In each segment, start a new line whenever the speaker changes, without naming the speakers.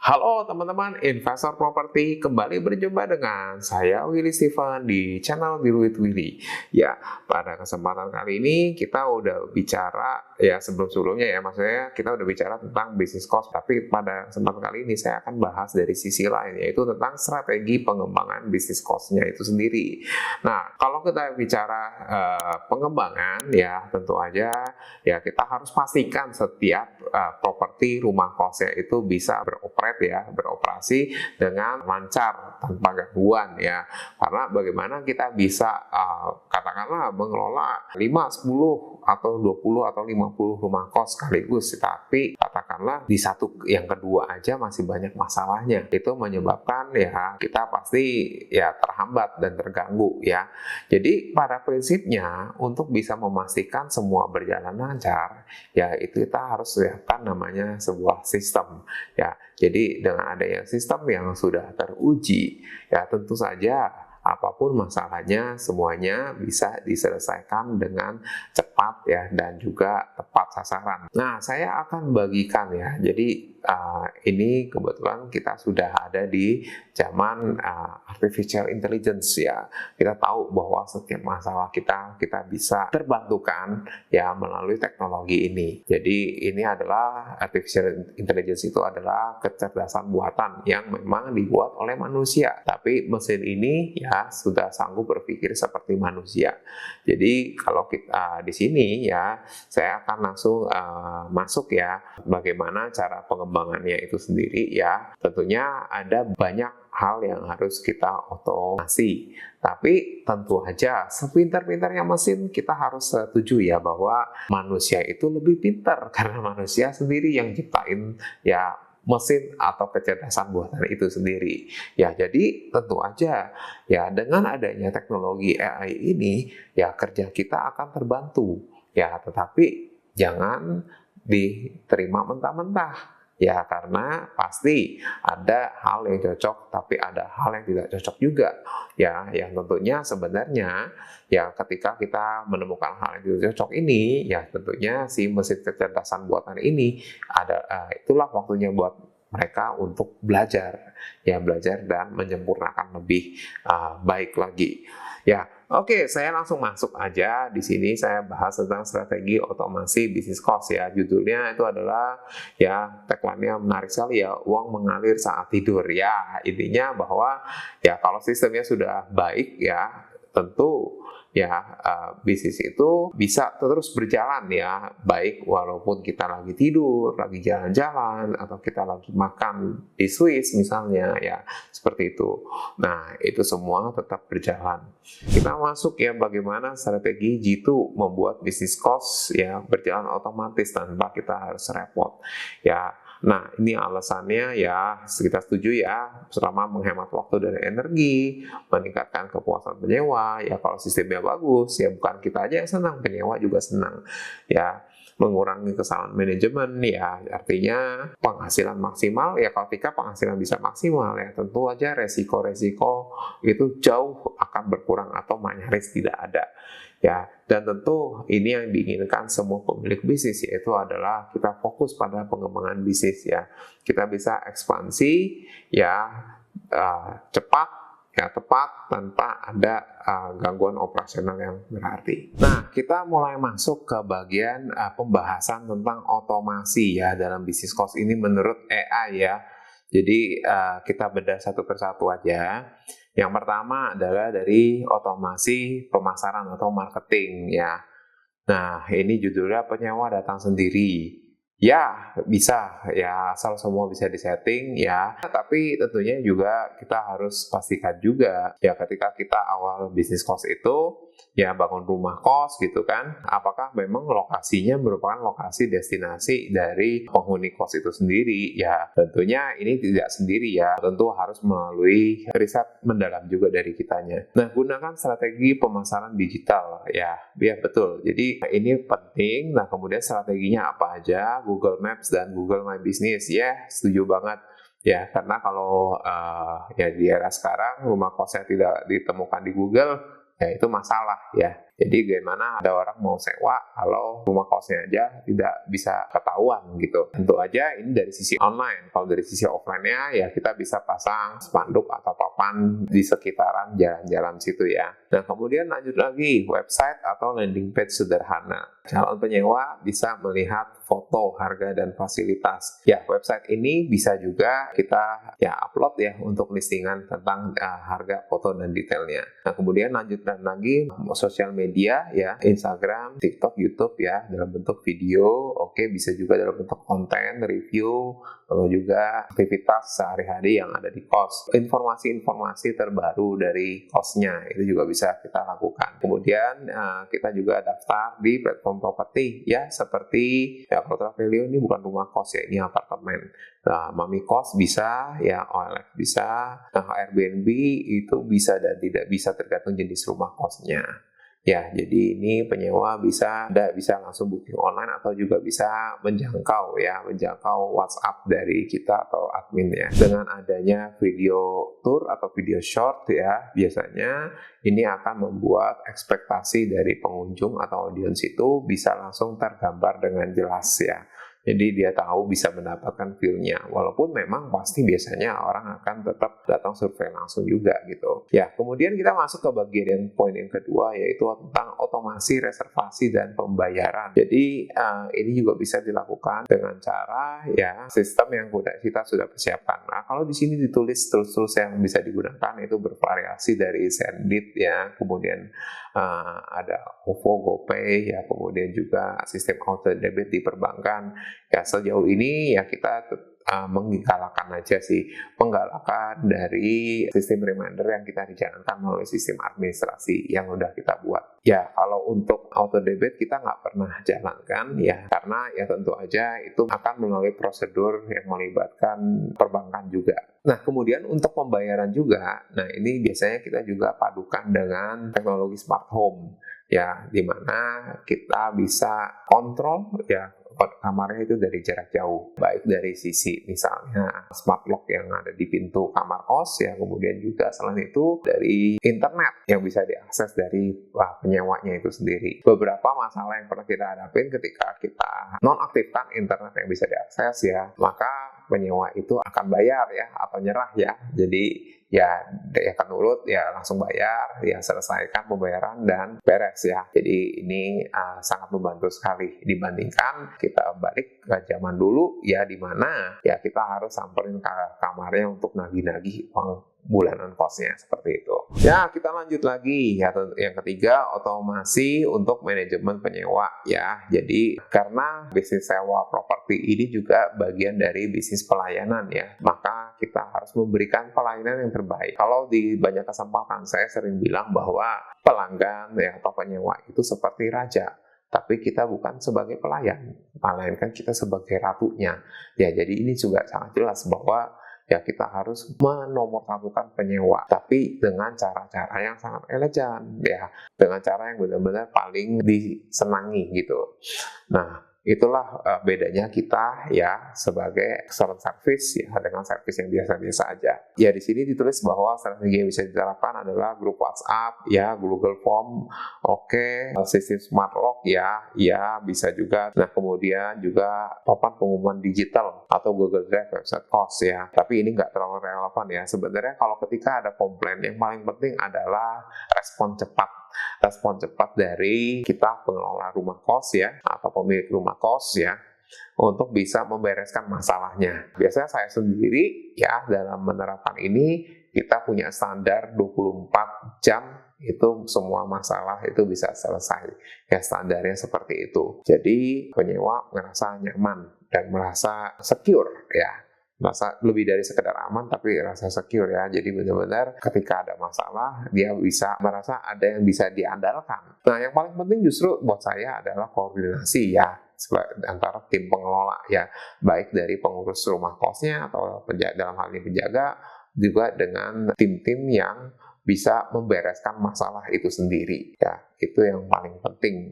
Halo teman-teman investor properti, kembali berjumpa dengan saya Willy Steven di channel Deal with Willy. Ya, pada kesempatan kali ini kita udah bicara ya sebelum-sebelumnya ya, maksudnya kita udah bicara tentang bisnis cost, tapi pada kesempatan kali ini saya akan bahas dari sisi lain, yaitu tentang strategi pengembangan bisnis cost-nya itu sendiri. Nah, kalau kita bicara pengembangan ya tentu aja ya kita harus pastikan setiap properti rumah kosnya itu bisa beroperasi dengan lancar tanpa gangguan ya. Karena bagaimana kita bisa katakanlah mengelola 5, 10 atau 20 atau 50 rumah kos sekaligus, tapi katakanlah di satu yang kedua aja masih banyak masalahnya. Itu menyebabkan ya kita pasti ya terhambat dan terganggu ya. Jadi pada prinsipnya untuk bisa memastikan semua berjalan lancar ya itu kita harus siapkan namanya sebuah sistem ya. Jadi dengan adanya sistem yang sudah teruji ya tentu saja apapun masalahnya semuanya bisa diselesaikan dengan cepat ya dan juga tepat sasaran. Nah, saya akan bagikan ya. Jadi ini kebetulan kita sudah ada di zaman artificial intelligence ya. Kita tahu bahwa setiap masalah kita bisa terbantukan ya melalui teknologi ini. Jadi ini adalah artificial intelligence, itu adalah kecerdasan buatan yang memang dibuat oleh manusia. Tapi mesin ini ya sudah sanggup berpikir seperti manusia. Jadi kalau kita di sini ya saya akan langsung masuk ya bagaimana cara pengembangannya itu sendiri ya. Tentunya ada banyak hal yang harus kita otomasi. Tapi tentu aja sepintar-pintarnya mesin kita harus setuju ya bahwa manusia itu lebih pintar karena manusia sendiri yang ciptain ya mesin atau kecerdasan buatan itu sendiri. Ya, jadi tentu aja ya dengan adanya teknologi AI ini ya kerja kita akan terbantu. Ya, tetapi jangan diterima mentah-mentah. Ya, karena pasti ada hal yang cocok, tapi ada hal yang tidak cocok juga. Ya, yang tentunya sebenarnya ya ketika kita menemukan hal yang tidak cocok ini, ya tentunya si mesin kecerdasan buatan ini itulah waktunya buat mereka untuk belajar, ya belajar dan menyempurnakan lebih baik lagi. Ya, oke, saya langsung masuk aja. Di sini saya bahas tentang strategi otomasi bisnis cost ya. Judulnya itu adalah ya tagline-nya menarik sekali ya, uang mengalir saat tidur. Ya, intinya bahwa ya kalau sistemnya sudah baik ya tentu ya bisnis itu bisa terus berjalan ya, baik walaupun kita lagi tidur, lagi jalan-jalan, atau kita lagi makan di Swiss misalnya ya, seperti itu. Nah, itu semua tetap berjalan. Kita masuk ya bagaimana strategi G2 membuat bisnis cost ya berjalan otomatis tanpa kita harus repot ya. Nah, ini alasannya ya kita setuju ya, selama menghemat waktu dan energi, meningkatkan kepuasan penyewa, ya kalau sistemnya bagus, ya bukan kita aja yang senang, penyewa juga senang. Ya, mengurangi kesalahan manajemen, ya artinya penghasilan maksimal, ya ketika penghasilan bisa maksimal, ya tentu aja resiko-resiko itu jauh akan berkurang atau nyaris tidak ada. Ya, dan tentu ini yang diinginkan semua pemilik bisnis, yaitu adalah kita fokus pada pengembangan bisnis ya. Kita bisa ekspansi ya cepat ya tepat tanpa ada gangguan operasional yang berarti. Nah, kita mulai masuk ke bagian pembahasan tentang otomasi ya dalam bisnis cost ini menurut AI ya. Jadi kita bedah satu persatu aja. Yang pertama adalah dari otomasi pemasaran atau marketing ya. Nah, ini judulnya penyewa datang sendiri. Ya, bisa ya, asal semua bisa disetting ya. Tapi tentunya juga kita harus pastikan juga ya ketika kita awal bisnis kos itu ya bangun rumah kos gitu kan, apakah memang lokasinya merupakan lokasi destinasi dari penghuni kos itu sendiri. Ya, tentunya ini tidak sendiri ya, tentu harus melalui riset mendalam juga dari kitanya. Nah, gunakan strategi pemasaran digital ya, betul. Jadi ini penting. Nah, kemudian strateginya apa aja? Google Maps dan Google My Business ya, setuju banget ya, karena kalau ya di era sekarang rumah kosnya tidak ditemukan di Google ya itu masalah ya. Jadi gimana ada orang mau sewa kalau rumah kosnya aja tidak bisa ketahuan gitu. Tentu aja ini dari sisi online. Kalau dari sisi offline-nya ya kita bisa pasang spanduk atau papan di sekitaran jalan-jalan situ ya. Nah kemudian lanjut lagi website atau landing page sederhana. Calon penyewa bisa melihat foto, harga, dan fasilitas. Ya, website ini bisa juga kita ya upload ya untuk listingan tentang harga, foto, dan detailnya. Nah, kemudian lanjutkan lagi sosial media ya, Instagram, TikTok, YouTube ya, dalam bentuk video, oke, bisa juga dalam bentuk konten, review, lalu juga aktivitas sehari-hari yang ada di kos. Informasi-informasi terbaru dari kosnya itu juga bisa kita lakukan. Kemudian kita juga daftar di platform properti ya, seperti ya kalau Travelio ini bukan rumah kos ya, ini apartemen. Nah, Mami Kos bisa, ya OLX bisa, nah Airbnb itu bisa dan tidak bisa tergantung jenis rumah kosnya. Ya, jadi ini penyewa bisa langsung booking online atau juga bisa menjangkau WhatsApp dari kita atau admin ya. Dengan adanya video tour atau video short ya, biasanya ini akan membuat ekspektasi dari pengunjung atau audiens itu bisa langsung tergambar dengan jelas ya. Jadi dia tahu bisa mendapatkan feel-nya. Walaupun memang pasti biasanya orang akan tetap datang survei langsung juga gitu. Ya, kemudian kita masuk ke bagian poin yang kedua, yaitu tentang otomasi reservasi dan pembayaran. Jadi ini juga bisa dilakukan dengan cara ya sistem yang kita sudah persiapkan. Nah, kalau di sini ditulis tools-tools yang bisa digunakan itu bervariasi dari Sendit ya, kemudian ada OVO, GoPay ya, kemudian juga sistem auto debit di perbankan. Ya sejauh ini ya kita menggalakkan aja sih, penggalakan dari sistem reminder yang kita dijalankan melalui sistem administrasi yang udah kita buat. Ya kalau untuk auto debit kita nggak pernah jalankan ya, karena ya tentu aja itu akan melalui prosedur yang melibatkan perbankan juga. Nah kemudian untuk pembayaran juga, nah ini biasanya kita juga padukan dengan teknologi smart home ya, dimana kita bisa kontrol ya kamarnya itu dari jarak jauh, baik dari sisi misalnya smart lock yang ada di pintu kamar kos ya, kemudian juga selain itu dari internet yang bisa diakses dari penyewanya itu sendiri. Beberapa masalah yang pernah kita hadapin ketika kita nonaktifkan internet yang bisa diakses ya, maka penyewa itu akan bayar ya atau nyerah ya. Jadi ya akan nurut ya, langsung bayar ya, selesaikan pembayaran dan beres ya. Jadi ini sangat membantu sekali dibandingkan kita balik ke zaman dulu ya, di mana ya kita harus samperin ke kamarnya untuk nagih-nagih uang bulanan kosnya seperti itu. Ya, kita lanjut lagi ya, yang ketiga, otomasi untuk manajemen penyewa ya. Jadi karena bisnis sewa properti ini juga bagian dari bisnis pelayanan ya, maka kita harus memberikan pelayanan yang terbaik. Kalau di banyak kesempatan saya sering bilang bahwa pelanggan ya atau penyewa itu seperti raja, tapi kita bukan sebagai pelayan, melainkan kita sebagai ratunya. Ya, jadi ini juga sangat jelas bahwa ya kita harus menomorsatukan penyewa, tapi dengan cara-cara yang sangat elegan ya, dengan cara yang benar-benar paling disenangi gitu. Nah, itulah bedanya kita ya sebagai excellent service ya dengan service yang biasa-biasa aja. Ya di sini ditulis bahwa strategi yang bisa diterapkan adalah grup WhatsApp ya, Google Form, oke, sistem smart lock ya bisa juga. Nah kemudian juga papan pengumuman digital atau Google Drive website kos ya. Tapi ini nggak terlalu relevan ya. Sebenarnya kalau ketika ada komplain, yang paling penting adalah respon cepat dari kita pengelola rumah kos ya atau pemilik rumah kos ya, untuk bisa membereskan masalahnya. Biasanya saya sendiri ya dalam menerapkan ini, kita punya standar 24 jam itu semua masalah itu bisa selesai ya, standarnya seperti itu. Jadi penyewa merasa nyaman dan merasa secure ya, merasa lebih dari sekedar aman tapi rasa secure ya. Jadi benar-benar ketika ada masalah dia bisa merasa ada yang bisa diandalkan. Nah yang paling penting justru buat saya adalah koordinasi ya antara tim pengelola ya, baik dari pengurus rumah kosnya atau dalam hal ini penjaga, juga dengan tim-tim yang bisa membereskan masalah itu sendiri ya. Itu yang paling penting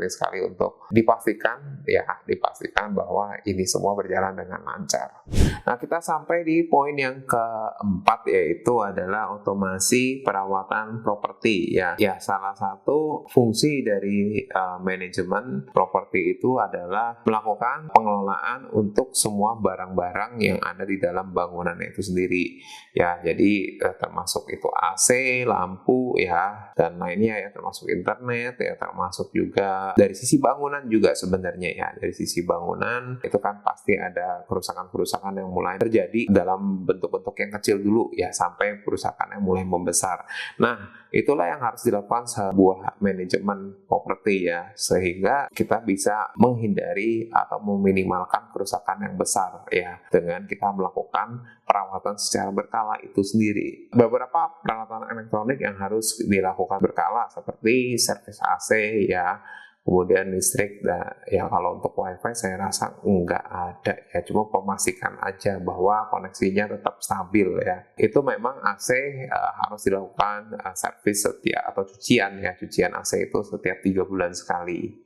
sekali untuk dipastikan bahwa ini semua berjalan dengan lancar. Nah, kita sampai di poin yang keempat, yaitu adalah otomasi perawatan properti ya. Ya, salah satu fungsi dari manajemen properti itu adalah melakukan pengelolaan untuk semua barang-barang yang ada di dalam bangunan itu sendiri. Ya, jadi termasuk itu AC, lampu ya, dan lainnya ya, termasuk internet ya, termasuk juga dari sisi bangunan juga sebenarnya ya. Dari sisi bangunan itu kan pasti ada kerusakan-kerusakan yang mulai terjadi dalam bentuk-bentuk yang kecil dulu ya, sampai kerusakan yang mulai membesar. Nah, itulah yang harus dilakukan sebuah manajemen properti ya, sehingga kita bisa menghindari atau meminimalkan kerusakan yang besar ya, dengan kita melakukan perawatan secara berkala itu sendiri. Beberapa peralatan elektronik yang harus dilakukan berkala seperti servis AC ya, kemudian listrik, ya kalau untuk WiFi saya rasa nggak ada ya, cuma memastikan aja bahwa koneksinya tetap stabil ya. Itu memang AC harus dilakukan servis atau cucian AC itu setiap 3 bulan sekali.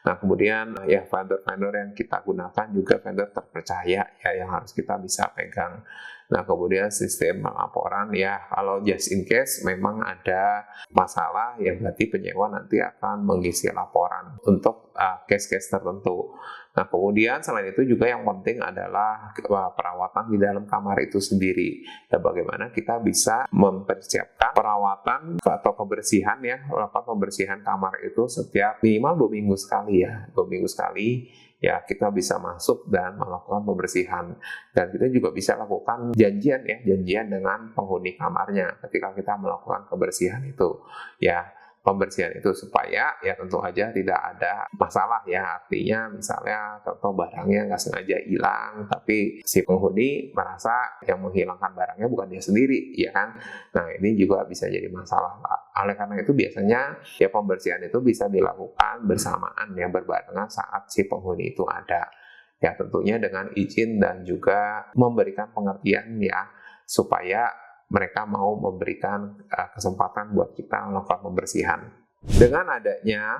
Nah, kemudian ya vendor-vendor yang kita gunakan juga vendor terpercaya ya, yang harus kita bisa pegang. Nah, kemudian sistem laporan ya, kalau just in case memang ada masalah ya, berarti penyewa nanti akan mengisi laporan untuk case-case tertentu. Nah, kemudian selain itu juga yang penting adalah perawatan di dalam kamar itu sendiri. Ya, bagaimana kita bisa mempersiapkan perawatan atau kebersihan ya, melakukan pembersihan kamar itu setiap minimal 2 minggu sekali ya. 2 minggu sekali ya, kita bisa masuk dan melakukan pembersihan. Dan kita juga bisa lakukan janjian dengan penghuni kamarnya ketika kita melakukan kebersihan itu ya. Pembersihan itu supaya ya tentu aja tidak ada masalah ya, artinya misalnya contoh barangnya nggak sengaja hilang tapi si penghuni merasa yang menghilangkan barangnya bukan dia sendiri ya kan. Nah, ini juga bisa jadi masalah. Oleh karena itu biasanya ya pembersihan itu bisa dilakukan bersamaan ya, berbarengan saat si penghuni itu ada ya, tentunya dengan izin dan juga memberikan pengertian ya, supaya mereka mau memberikan kesempatan buat kita melakukan pembersihan. Dengan adanya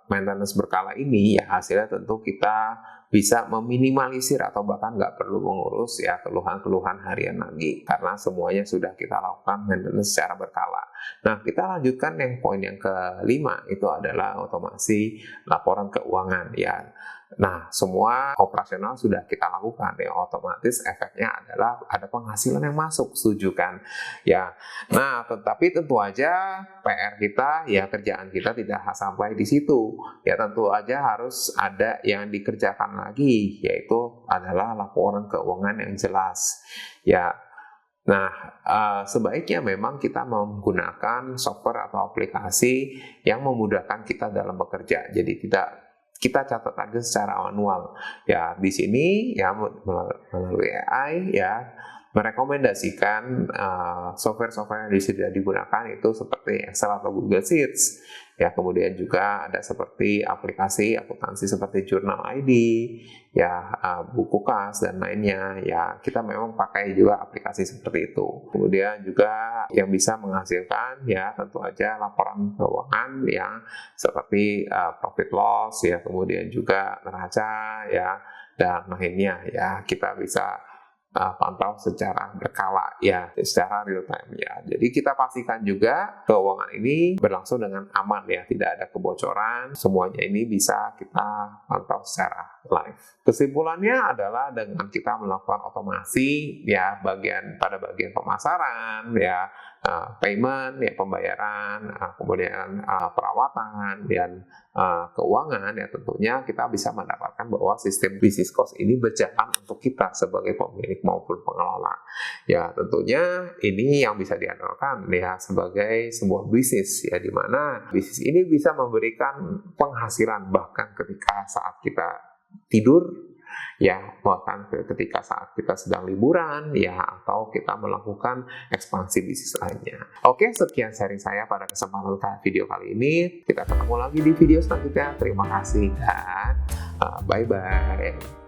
maintenance berkala ini ya, hasilnya tentu kita bisa meminimalisir atau bahkan nggak perlu mengurus ya keluhan-keluhan harian lagi, karena semuanya sudah kita lakukan maintenance secara berkala. Nah, kita lanjutkan yang poin yang kelima, itu adalah otomasi laporan keuangan ya. Nah, semua operasional sudah kita lakukan ya, otomatis efeknya adalah ada penghasilan yang masuk, setuju kan? Ya. Nah, tetapi tentu aja PR kita ya, kerjaan kita tidak sampai di situ. Ya, tentu aja harus ada yang dikerjakan lagi, yaitu adalah laporan keuangan yang jelas. Ya. Nah, sebaiknya memang kita menggunakan software atau aplikasi yang memudahkan kita dalam bekerja. Jadi kita catat aja secara manual. Ya, di sini ya melalui AI ya merekomendasikan software-software yang bisa digunakan itu seperti Excel atau Google Sheets. Ya, kemudian juga ada seperti aplikasi akuntansi seperti Journal ID, ya buku kas dan lainnya. Ya, kita memang pakai juga aplikasi seperti itu. Kemudian juga yang bisa menghasilkan ya tentu aja laporan keuangan yang seperti profit loss ya, kemudian juga neraca ya dan lainnya ya, kita bisa pantau secara berkala ya, secara real time ya. Jadi kita pastikan juga keuangan ini berlangsung dengan aman ya, tidak ada kebocoran, semuanya ini bisa kita pantau secara live. Kesimpulannya adalah dengan kita melakukan otomasi ya, pada bagian pemasaran ya, payment ya, pembayaran, kemudian perawatan dan keuangan ya, tentunya kita bisa mendapatkan bahwa sistem business cost ini berjalan untuk kita sebagai pemilik maupun pengelola. Ya, tentunya ini yang bisa diandalkan ya sebagai sebuah bisnis ya, di mana bisnis ini bisa memberikan penghasilan bahkan ketika saat kita tidur ya, bahkan ketika saat kita sedang liburan ya, atau kita melakukan ekspansi bisnis lainnya. Oke, sekian sharing saya pada kesempatan video kali ini. Kita ketemu lagi di video selanjutnya. Terima kasih dan bye-bye.